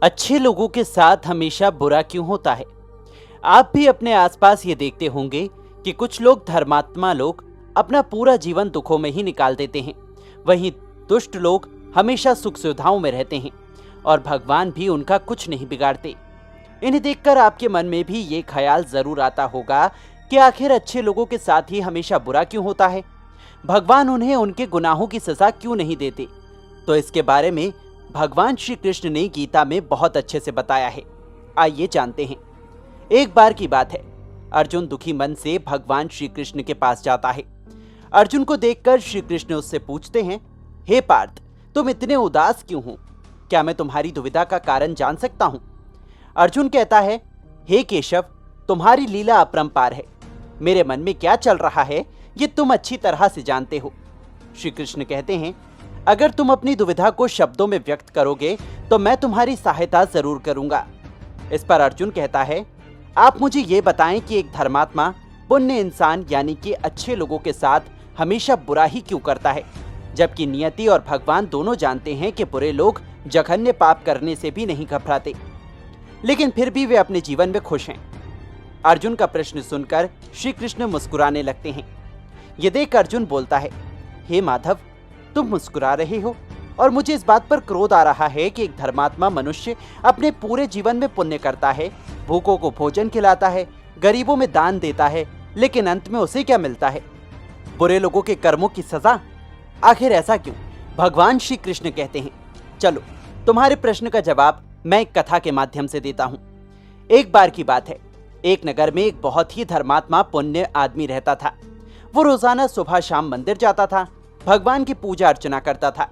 अच्छे लोगों के साथ हमेशा बुरा क्यों होता है? आप भी अपने आसपास ये देखते होंगे कि कुछ लोग धर्मात्मा लोग अपना पूरा जीवन दुखों में ही निकाल देते हैं। वहीं दुष्ट लोग हमेशा सुख सुविधाओं में रहते हैं और भगवान भी उनका कुछ नहीं बिगाड़ते। इन्हें देखकर आपके मन में भी ये ख्याल जरूर आता होगा कि आखिर अच्छे लोगों के साथ ही हमेशा बुरा क्यों होता है? भगवान उन्हें उनके गुनाहों की सजा क्यों नहीं देते? तो इसके बारे में भगवान श्री कृष्ण ने गीता में बहुत अच्छे से बताया है। आइए जानते हैं। एक बार की बात है, अर्जुन दुखी मन से भगवान श्री कृष्ण के पास जाता है। अर्जुन को देखकर श्री कृष्ण उससे पूछते हैं, हे पार्थ, तुम इतने उदास क्यों हो? क्या मैं तुम्हारी दुविधा का कारण जान सकता हूं? अर्जुन कहता है, हे केशव, तुम्हारी लीला अपरंपार है। मेरे मन में क्या चल रहा है ये तुम अच्छी तरह से जानते हो। श्री कृष्ण कहते हैं, अगर तुम अपनी दुविधा को शब्दों में व्यक्त करोगे तो मैं तुम्हारी सहायता जरूर करूंगा। इस पर अर्जुन कहता है, आप मुझे ये बताएं कि एक धर्मात्मा पुण्य इंसान यानी कि अच्छे लोगों के साथ हमेशा बुरा ही क्यों करता है, जबकि नियति और भगवान दोनों जानते हैं कि बुरे लोग जघन्य पाप करने से भी नहीं घबराते, लेकिन फिर भी वे अपने जीवन में खुश हैं। अर्जुन का प्रश्न सुनकर श्री कृष्ण मुस्कुराने लगते हैं। ये देख अर्जुन बोलता है, हे माधव, तुम मुस्कुरा रहे हो और मुझे इस बात पर क्रोध आ रहा है कि एक धर्मात्मा मनुष्य अपने पूरे जीवन में पुण्य करता है, भूखों को भोजन खिलाता है, गरीबों में दान देता है, लेकिन अंत में उसे क्या मिलता है? बुरे लोगों के कर्मों की सजा। आखिर ऐसा क्यों? भगवान श्री कृष्ण कहते हैं, चलो तुम्हारे प्रश्न का जवाब मैं एक कथा के माध्यम से देता हूं। एक बार की बात है, एक नगर में एक बहुत ही धर्मात्मा पुण्य आदमी रहता था। वो रोजाना सुबह शाम मंदिर जाता था, भगवान की पूजा अर्चना करता था,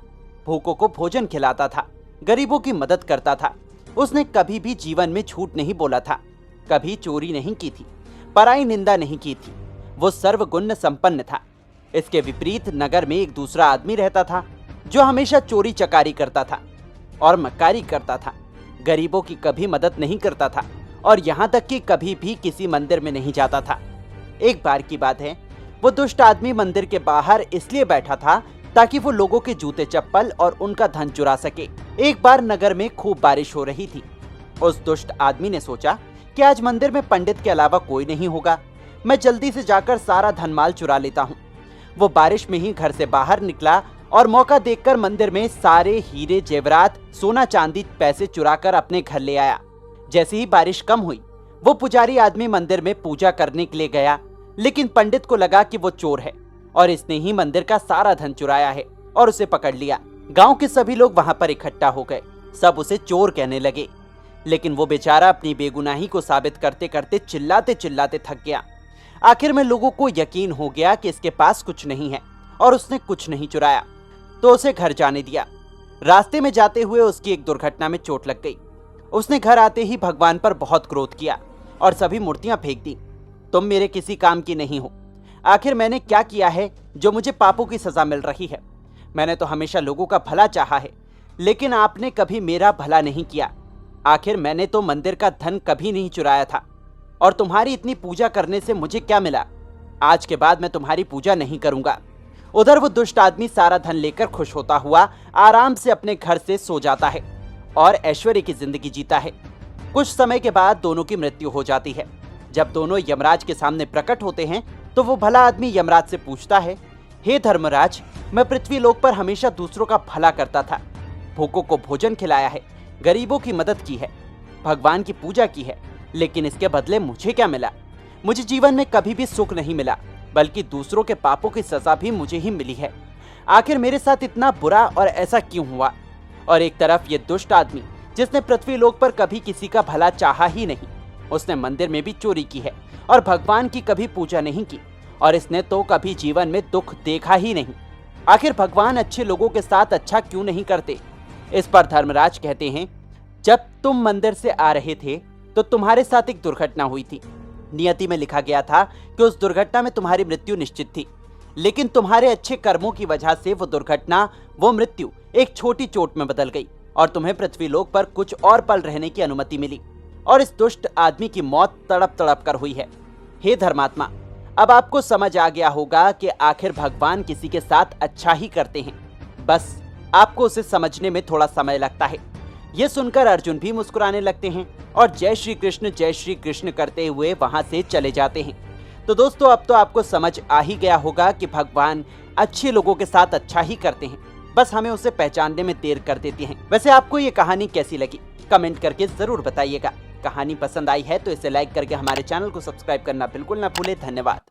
भूखों को भोजन खिलाता था, गरीबों की मदद करता था। उसने कभी भी जीवन में झूठ नहीं बोला था, कभी चोरी नहीं की थी, पराई निंदा नहीं की थी। वो सर्वगुण संपन्न था। इसके विपरीत नगर में एक दूसरा आदमी रहता था जो हमेशा चोरी चकारी करता था और मक्कारी करता था, गरीबों की कभी मदद नहीं करता था और यहाँ तक कि कभी भी किसी मंदिर में नहीं जाता था। एक बार की बात है, वो दुष्ट आदमी मंदिर के बाहर इसलिए बैठा था ताकि वो लोगों के जूते चप्पल और उनका धन चुरा सके। एक बार नगर में खूब बारिश हो रही थी। उस दुष्ट आदमी ने सोचा कि आज मंदिर में पंडित के अलावा कोई नहीं होगा, मैं जल्दी से जाकर सारा धनमाल चुरा लेता हूँ। वो बारिश में ही घर से बाहर निकला और मौका देखकर मंदिर में सारे हीरे जेवरात, सोना चांदी, पैसे चुराकर अपने घर ले आया। जैसे ही बारिश कम हुई, वो पुजारी आदमी मंदिर में पूजा करने के लिए गया, लेकिन पंडित को लगा कि वो चोर है और इसने ही मंदिर का सारा धन चुराया है और उसे पकड़ लिया। गांव के सभी लोग वहां पर इकट्ठा हो गए, सब उसे चोर कहने लगे, लेकिन वो बेचारा अपनी बेगुनाही को साबित करते करते चिल्लाते चिल्लाते थक गया। आखिर में लोगों को यकीन हो गया कि इसके पास कुछ नहीं है और उसने कुछ नहीं चुराया, तो उसे घर जाने दिया। रास्ते में जाते हुए उसकी एक दुर्घटना में चोट लग गई। उसने घर आते ही भगवान पर बहुत क्रोध किया और सभी मूर्तियां फेंक दी। तुम मेरे किसी काम की नहीं हो। आखिर मैंने क्या किया है जो मुझे पापों की सजा मिल रही है? मैंने तो हमेशा लोगों का भला चाहा है, लेकिन आपने कभी मेरा भला नहीं किया। आखिर मैंने तो मंदिर का धन कभी नहीं चुराया था और तुम्हारी इतनी पूजा करने से मुझे क्या मिला? आज के बाद मैं तुम्हारी पूजा नहीं करूंगा। उधर वो दुष्ट आदमी सारा धन लेकर खुश होता हुआ आराम से अपने घर से सो जाता है और ऐश्वर्य की जिंदगी जीता है। कुछ समय के बाद दोनों की मृत्यु हो जाती है। जब दोनों यमराज के सामने प्रकट होते हैं तो वो भला आदमी यमराज से पूछता है, हे धर्मराज, मैं पृथ्वी लोक पर हमेशा दूसरों का भला करता था, भूखों को भोजन खिलाया है, गरीबों की मदद की है, भगवान की पूजा की है, लेकिन इसके बदले मुझे क्या मिला? मुझे जीवन में कभी भी सुख नहीं मिला, बल्कि दूसरों के पापों की सजा भी मुझे ही मिली है। आखिर मेरे साथ इतना बुरा और ऐसा क्यों हुआ? और एक तरफ ये दुष्ट आदमी जिसने पृथ्वी लोक पर कभी किसी का भला चाहा ही नहीं, उसने मंदिर में भी चोरी की है और भगवान की कभी पूजा नहीं की, और इसने तो कभी जीवन में दुख देखा ही नहीं। आखिर भगवान अच्छे लोगों के साथ अच्छा क्यों नहीं करते? इस पर धर्मराज कहते हैं, जब तुम मंदिर से आ रहे थे तो तुम्हारे साथ एक दुर्घटना हुई थी। नियति में लिखा गया था कि उस दुर्घटना में तुम्हारी मृत्यु निश्चित थी, लेकिन तुम्हारे अच्छे कर्मों की वजह से वो दुर्घटना, वो मृत्यु एक छोटी चोट में बदल गई और तुम्हें पृथ्वी लोक पर कुछ और पल रहने की अनुमति मिली, और इस दुष्ट आदमी की मौत तड़प तड़प कर हुई है। हे धर्मात्मा, अब आपको समझ आ गया होगा कि आखिर भगवान किसी के साथ अच्छा ही करते हैं, बस आपको उसे समझने में थोड़ा समय लगता है। ये सुनकर अर्जुन भी मुस्कुराने लगते हैं और जय श्री कृष्ण करते हुए वहां से चले जाते हैं। तो दोस्तों, अब तो आपको समझ आ ही गया होगा कि भगवान अच्छे लोगों के साथ अच्छा ही करते हैं, बस हमें उसे पहचानने में देर कर देती हैं। वैसे आपको ये कहानी कैसी लगी कमेंट करके जरूर बताइएगा। कहानी पसंद आई है तो इसे लाइक करके हमारे चैनल को सब्सक्राइब करना बिल्कुल ना भूले। धन्यवाद।